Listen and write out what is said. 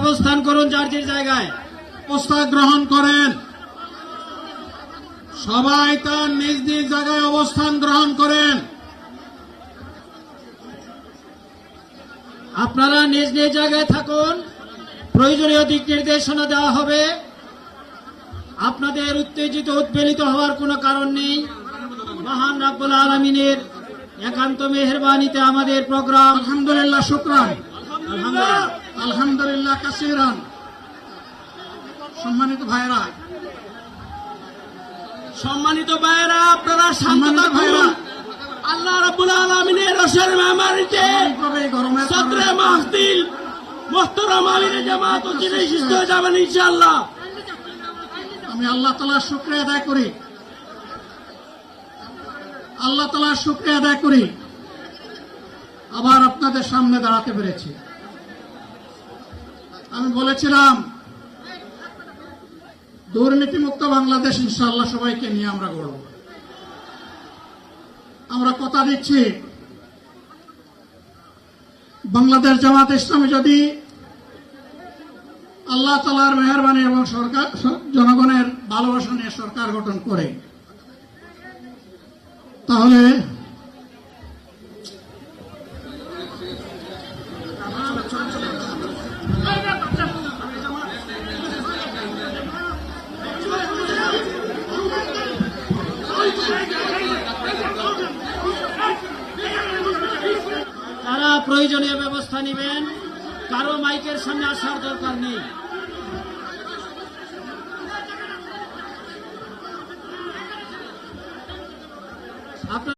অবস্থান করুন যার যার জায়গায়। অবস্থা গ্রহণ করেন। সবাই তার নিজ নিজ জায়গায় অবস্থান গ্রহণ করেন। আপনারা নিজ নিজ জায়গায় থাকুন। প্রয়োজনীয় দিক নির্দেশনা দেওয়া হবে। আপনাদের উত্তেজিত উদ্বেলিত হওয়ার কোনো কারণ নেই। মহান রব্বুল আলামিনের একান্ত মেহেরবানিতে আমাদের প্রোগ্রাম আলহামদুলিল্লাহ, শুকরান, আলহামদুলিল্লাহ। আলহামদুলিল্লাহ কাসীরান। সম্মানিত ভাইরা, আপনারা শান্ত সম্মানিত থাকুন। ভাইরা, আল্লাহ রাব্বুল আলামিনের রসের মেহমানিতে এইভাবে গরমের সদরে কারণে মাহফিল মুহতারাম আমিরে জামাত ও চিনে সুস্থ হয়ে যাবেন ইনশাআল্লাহ। আমি আল্লাহ তাআলার শুকরিয়া আদায় করি। আল্লাহ তাআলার শুকরিয়া আদায় করি আবার আপনাদের সামনে দাঁড়াতে পেরেছি। আমি বলেছিলাম দুর্নীতিমুক্ত বাংলাদেশ ইনশাআল্লাহ সবাইকে নিয়ে আমরা গড়ব। আমরা কথা দিচ্ছি, বাংলাদেশ জামাত ইসলামী যদি আল্লাহ তাআলার মেহেরবানি এবং সরকার জনগণের ভালোবাসা নিয়ে সরকার গঠন করে, তাহলে তারা প্রয়োজনীয় ব্যবস্থা নেবেন। কারো মাইকের সামনে আসার দরকার নেই। আপনার